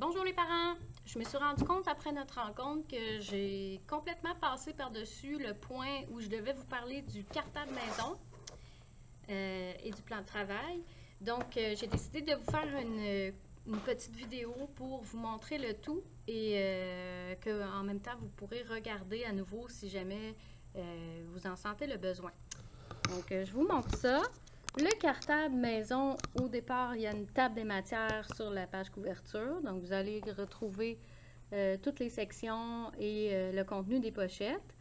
Bonjour les parents! Je me suis rendu compte après notre rencontre que j'ai complètement passé par-dessus le point où je devais vous parler du cartable maison et du plan de travail. Donc, j'ai décidé de vous faire une petite vidéo pour vous montrer le tout et qu'en même temps, vous pourrez regarder à nouveau si jamais vous en sentez le besoin. Donc, je vous montre ça. Le cartable maison, au départ, il y a une table des matières sur la page couverture. Donc, vous allez retrouver toutes les sections et le contenu des pochettes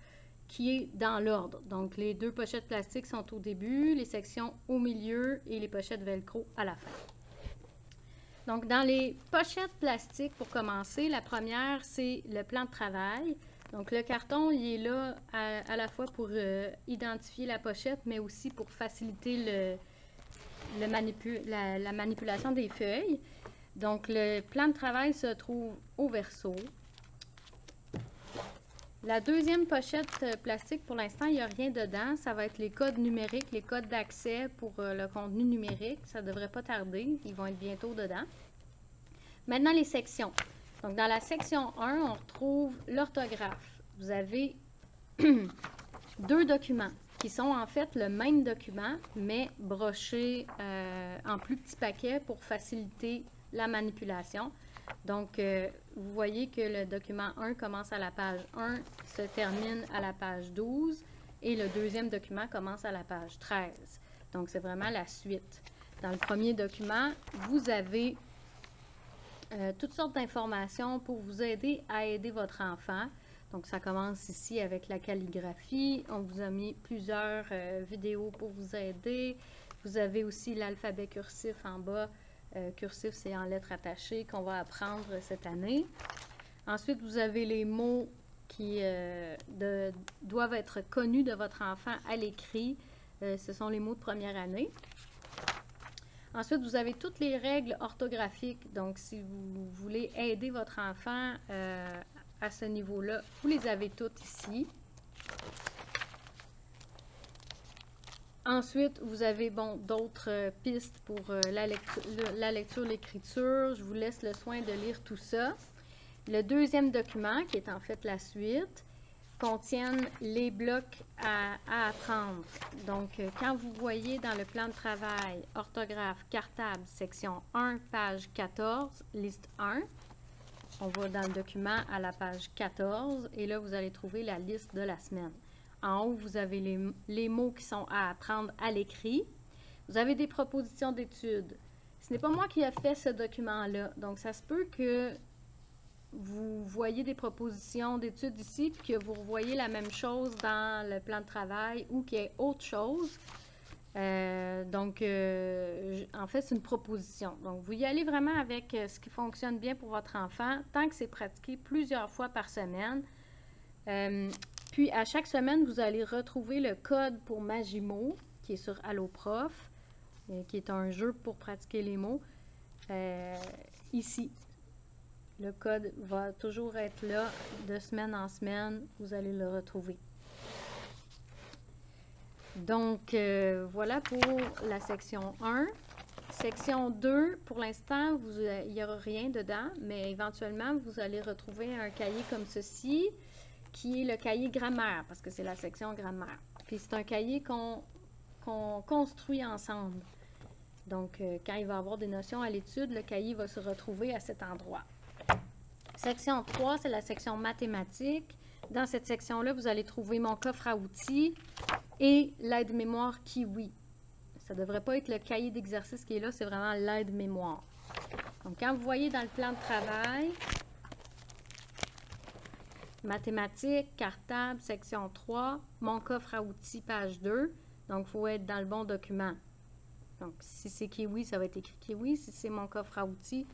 qui est dans l'ordre. Donc, les deux pochettes plastiques sont au début, les sections au milieu et les pochettes velcro à la fin. Donc, dans les pochettes plastiques, pour commencer, la première, c'est le plan de travail. Donc, le carton, il est là à la fois pour identifier la pochette, mais aussi pour faciliter la manipulation des feuilles. Donc, le plan de travail se trouve au verso. La deuxième pochette plastique, pour l'instant, il n'y a rien dedans. Ça va être les codes numériques, les codes d'accès pour le contenu numérique. Ça ne devrait pas tarder. Ils vont être bientôt dedans. Maintenant, les sections. Donc, dans la section 1, on retrouve l'orthographe. Vous avez deux documents qui sont en fait le même document, mais brochés en plus petits paquets pour faciliter la manipulation. Donc, vous voyez que le document 1 commence à la page 1, se termine à la page 12, et le deuxième document commence à la page 13. Donc, c'est vraiment la suite. Dans le premier document, vous avez toutes sortes d'informations pour vous aider à aider votre enfant. Donc, ça commence ici avec la calligraphie. On vous a mis plusieurs vidéos pour vous aider. Vous avez aussi l'alphabet cursif en bas. Cursif, c'est en lettres attachées qu'on va apprendre cette année. Ensuite, vous avez les mots qui doivent être connus de votre enfant à l'écrit. Ce sont les mots de première année. Ensuite, vous avez toutes les règles orthographiques. Donc, si vous voulez aider votre enfant à ce niveau-là, vous les avez toutes ici. Ensuite, vous avez d'autres pistes pour la lecture, l'écriture. Je vous laisse le soin de lire tout ça. Le deuxième document, qui est en fait la suite, contiennent les blocs à apprendre. Donc, quand vous voyez dans le plan de travail, orthographe, cartable, section 1, page 14, liste 1, on va dans le document à la page 14 et là, vous allez trouver la liste de la semaine. En haut, vous avez les mots qui sont à apprendre à l'écrit. Vous avez des propositions d'études. Ce n'est pas moi qui ai fait ce document-là. Donc, ça se peut que vous voyez des propositions d'études ici, puis que vous revoyez la même chose dans le plan de travail ou qu'il y ait autre chose. En fait, c'est une proposition. Donc, vous y allez vraiment avec ce qui fonctionne bien pour votre enfant, tant que c'est pratiqué plusieurs fois par semaine. Puis, à chaque semaine, vous allez retrouver le code pour Magimo, qui est sur AlloProf, qui est un jeu pour pratiquer les mots, ici. Le code va toujours être là de semaine en semaine. Vous allez le retrouver. Donc, voilà pour la section 1. Section 2, pour l'instant, il n'y aura rien dedans, mais éventuellement, vous allez retrouver un cahier comme ceci, qui est le cahier grammaire, parce que c'est la section grammaire. Puis, c'est un cahier qu'on construit ensemble. Donc, quand il va y avoir des notions à l'étude, le cahier va se retrouver à cet endroit. Section 3, c'est la section mathématiques. Dans cette section-là, vous allez trouver mon coffre à outils et l'aide-mémoire Kiwi. Ça ne devrait pas être le cahier d'exercice qui est là, c'est vraiment l'aide-mémoire. Donc, quand vous voyez dans le plan de travail, mathématiques, cartable, section 3, mon coffre à outils, page 2. Donc, il faut être dans le bon document. Donc, si c'est Kiwi, ça va être écrit Kiwi. Si c'est mon coffre à outils,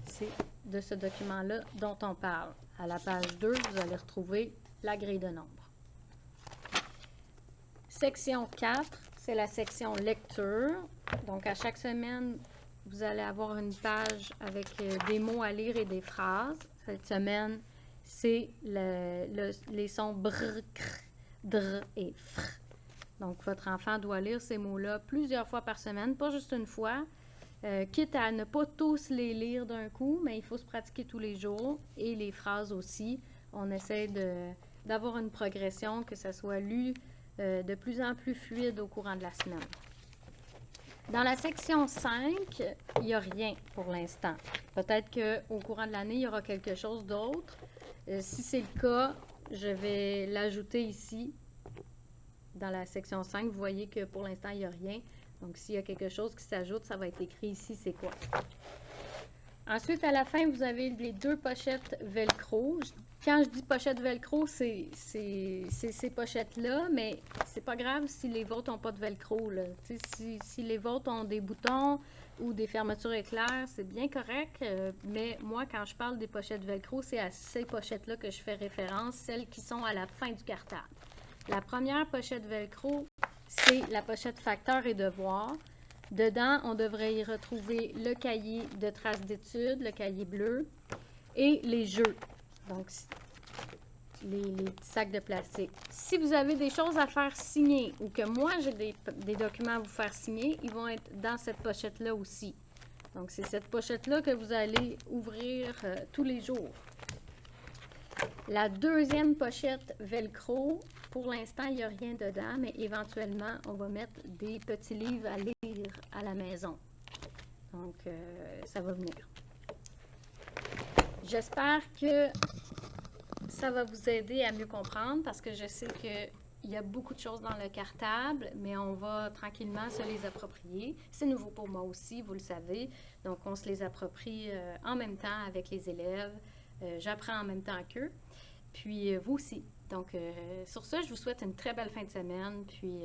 c'est de ce document-là dont on parle. À la page 2, vous allez retrouver la grille de nombres. Section 4, c'est la section lecture. Donc, à chaque semaine, vous allez avoir une page avec des mots à lire et des phrases. Cette semaine, c'est les sons brr, cr, dr et fr. Donc, votre enfant doit lire ces mots-là plusieurs fois par semaine, pas juste une fois. quitte à ne pas tous les lire d'un coup, mais il faut se pratiquer tous les jours. Et les phrases aussi, on essaie d'avoir une progression, que ça soit lu de plus en plus fluide au courant de la semaine. Dans la section 5, il n'y a rien pour l'instant. Peut-être qu'au courant de l'année, il y aura quelque chose d'autre. Si c'est le cas, je vais l'ajouter ici, dans la section 5. Vous voyez que pour l'instant, il n'y a rien. Donc, s'il y a quelque chose qui s'ajoute, ça va être écrit ici, c'est quoi. Ensuite, à la fin, vous avez les 2 pochettes velcro. Quand je dis pochette velcro, c'est ces pochettes-là, mais c'est pas grave si les vôtres n'ont pas de velcro, là. Si les vôtres ont des boutons ou des fermetures éclairs, c'est bien correct, mais moi, quand je parle des pochettes velcro, c'est à ces pochettes-là que je fais référence, celles qui sont à la fin du cartable. La première pochette velcro, c'est la pochette facteurs et devoirs. Dedans, on devrait y retrouver le cahier de traces d'études, le cahier bleu, et les jeux, donc les petits sacs de plastique. Si vous avez des choses à faire signer ou que moi j'ai des documents à vous faire signer, ils vont être dans cette pochette-là aussi. Donc, c'est cette pochette-là que vous allez ouvrir tous les jours. La deuxième pochette velcro, pour l'instant, il n'y a rien dedans, mais éventuellement, on va mettre des petits livres à lire à la maison. Donc, ça va venir. J'espère que ça va vous aider à mieux comprendre parce que je sais qu'il y a beaucoup de choses dans le cartable, mais on va tranquillement se les approprier. C'est nouveau pour moi aussi, vous le savez. Donc, on se les approprie en même temps avec les élèves. J'apprends en même temps qu'eux. Puis, vous aussi. Donc, sur ce, je vous souhaite une très belle fin de semaine. Puis,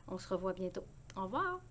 on se revoit bientôt. Au revoir!